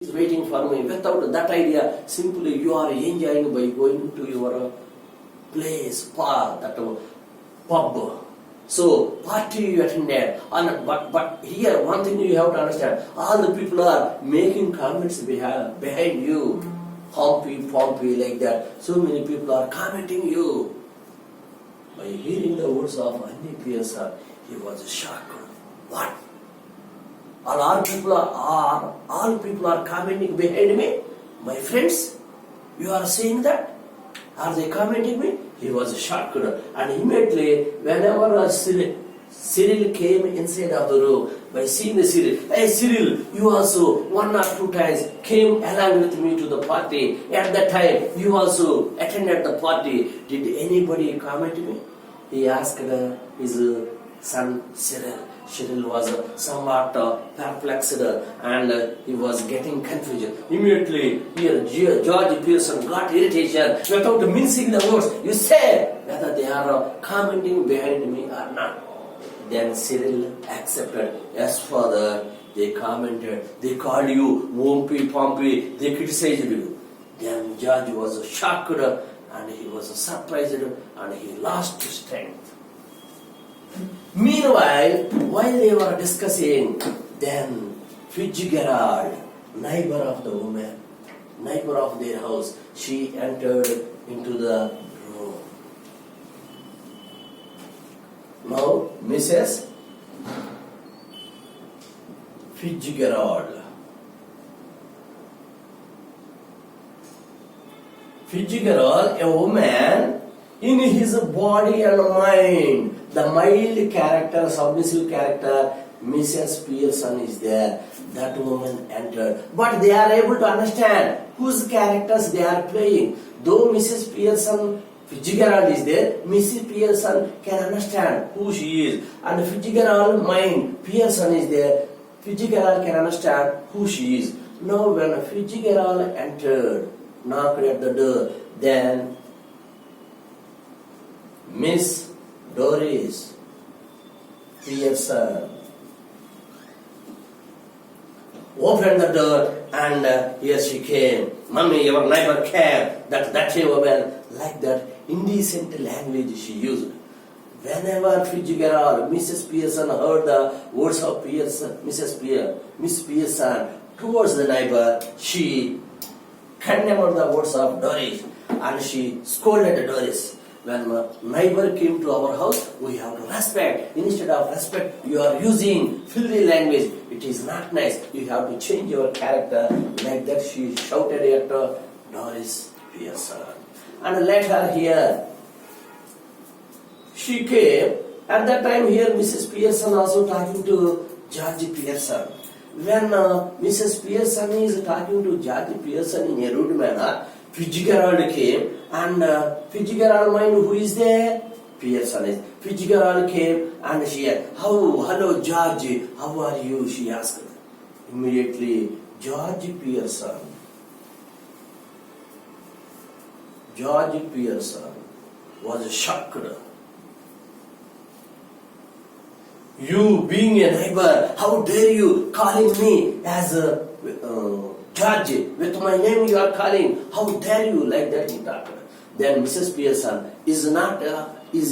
is waiting for me. Without that idea, simply you are enjoying by going to your place, pub, pub. So party you attended, but here one thing you have to understand: all the people are making comments behind you, Pompey, like that. So many people are commenting you. By hearing the words of APDSC, he was shocked. What? All people are commenting behind me. My friends, you are saying that? Are they commenting me? He was shocked, and immediately whenever Cyril came inside of the room, by seeing the Cyril, hey Cyril, you also one or two times came along with me to the party. At that time, you also attended the party. Did anybody comment me? He asked his son Cyril. Cyril was somewhat perplexed and he was getting confused. Immediately, here George Pearson got irritation. Without mincing the words, you say whether they are commenting behind me or not. Then Cyril accepted. Yes, father, they commented. They called you Pompey, they criticized you. Then George was shocked and he was surprised and he lost strength. Meanwhile, while they were discussing, then Fitzgerald, neighbor of the woman, neighbor of their house, she entered into the room. Now, Mrs. Fitzgerald, a woman in his body and mind. The mild character, submissive character, Mrs. Pearson is there. That woman entered. But they are able to understand whose characters they are playing. Though Mrs. Pearson, Fitzgerald is there, Mrs. Pearson can understand who she is. And Fitzgerald mind, Pearson is there, Fitzgerald can understand who she is. Now when Fitzgerald entered, knocked at the door, then Miss Doris Pearson opened the door and here she came. Mummy, your neighbor came. That woman, like that indecent language she used. Whenever Fitzgerald, Mrs. Pearson heard the words of Miss Pearson towards the neighbor, she condemned the words of Doris and she scolded Doris. When a neighbor came to our house, we have to respect. Instead of respect, you are using filthy language. It is not nice. You have to change your character. Like that, she shouted at Doris Pearson. And later here, she came. At that time here, Mrs. Pearson also talking to George Pearson. When Mrs. Pearson is talking to George Pearson in a rude manner, Fitzgerald came and Fitzgerald mind who is there? Pearson is. Fitzgerald came and she said, hello George, how are you? She asked. Immediately George Pearson was shocked. You being a neighbor, how dare you calling me as a George, with my name you are calling, how dare you, like that he talked. Then Mrs. Pearson, is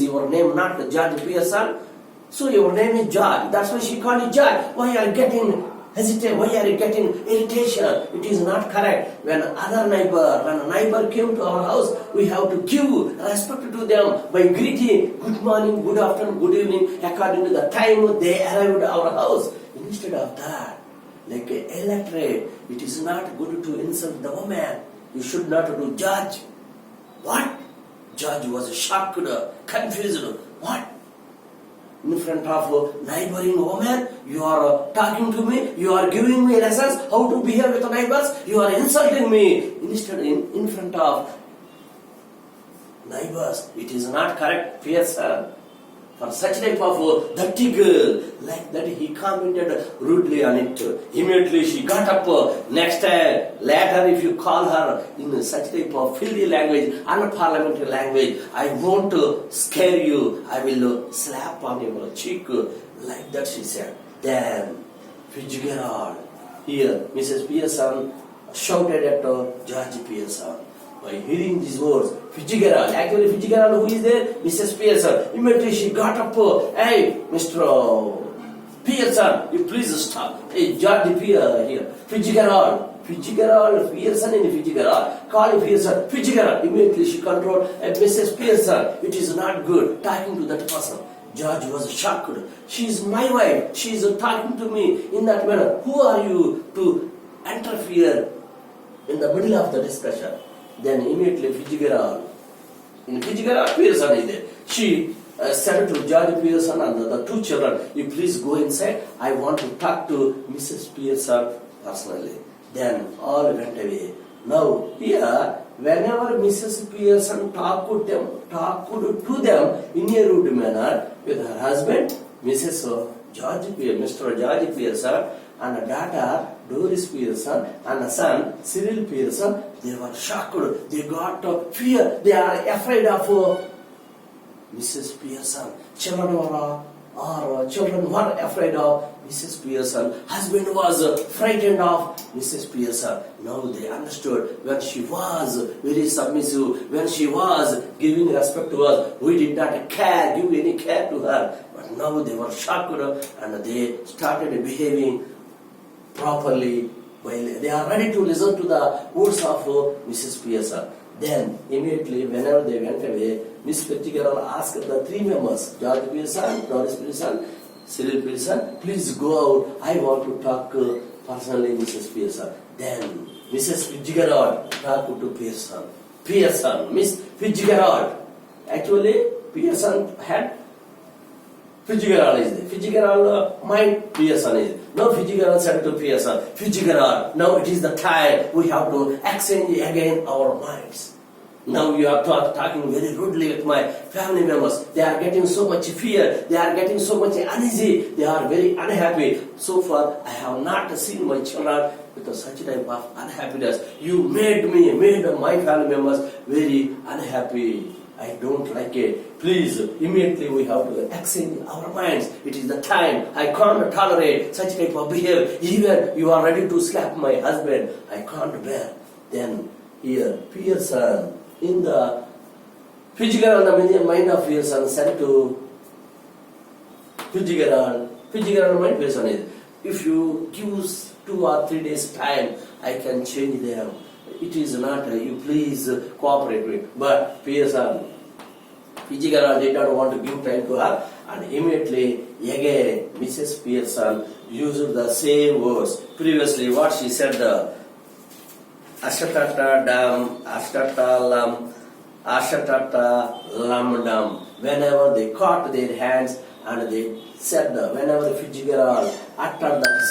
your name not George Pearson? So your name is George, that's why she called you George. Why are you getting hesitant, why are you getting irritation? It is not correct. When a neighbor came to our house, we have to give respect to them by greeting, good morning, good afternoon, good evening, according to the time they arrived at our house. Instead of that, like an illiterate, it is not good to insult the woman. You should not do George. What? George was shocked, confused. What? In front of a neighboring woman, you are talking to me, you are giving me lessons how to behave with neighbors, you are insulting me. Instead, in front of neighbors, it is not correct, Pearson. For such type of dirty girl, like that he commented rudely on it. Immediately she got up. Next time, later if you call her in such type of filthy language, unparliamentary language, I won't scare you. I will slap on your cheek. Like that she said. Then Fitzgerald here Mrs. Pearson shouted at George Pearson. By hearing these words, Fitzgerald, actually Fitzgerald, who is there? Mrs. Pearson. Immediately she got up. Hey, Mr. Pearson, you please stop. Hey, George here. Fitzgerald, Pearson and Fitzgerald. Call Pearson, Fitzgerald. Immediately she controlled. Mrs. Pearson, it is not good talking to that person. George was shocked. She is my wife. She is talking to me in that manner. Who are you to interfere in the middle of the discussion? Then immediately Fitzgerald Pearson is there. She said to George Pearson and the two children, you please go inside. I want to talk to Mrs. Pearson personally. Then all went away. Now here, whenever Mrs. Pearson talked to them in a rude manner with her husband, Mr. George Pearson, and a daughter Doris Pearson, and a son Cyril Pearson, they were shocked. They got fear. They are afraid of Mrs. Pearson. Children were afraid of Mrs. Pearson. Husband was frightened of Mrs. Pearson. Now they understood when she was very submissive, when she was giving respect to us, we did not give any care to her. But now they were shocked and they started behaving properly. While they are ready to listen to the words of Mrs. Pearson. Then immediately whenever they went away, Miss Fitzgerald asked the three members, George Pearson, Doris Pearson, Cyril Pearson, please go out. I want to talk personally Mrs. Pearson. Then Mrs. Fitzgerald talked to Pearson, Miss Fitzgerald. Actually, Pearson had Fitzgerald is there. Fitzgerald mind Pearson is there. Now Fitzgerald said to Pearson, Fitzgerald, now it is the time we have to exchange again our minds. Now you are talking very rudely with my family members. They are getting so much fear. They are getting so much uneasy. They are very unhappy. So far, I have not seen my children with such type of unhappiness. You made my family members very unhappy. I don't like it. Please, immediately we have to exchange our minds. It is the time. I can't tolerate such type of behavior. Even you are ready to slap my husband. I can't bear. Then here, Pearson, in the Fitzgerald, the mind of Pearson said to Fitzgerald mind Pearson is, if you give 2 or 3 days time, I can change them. It is not, you please cooperate with. But Fitzgerald did not want to give time to her, and immediately again Mrs. Pearson used the same words. Previously what she said, Ashatata dam, Ashtata lam, Ashatata lam dam. Whenever they caught their hands and they said, whenever Fitzgerald uttered that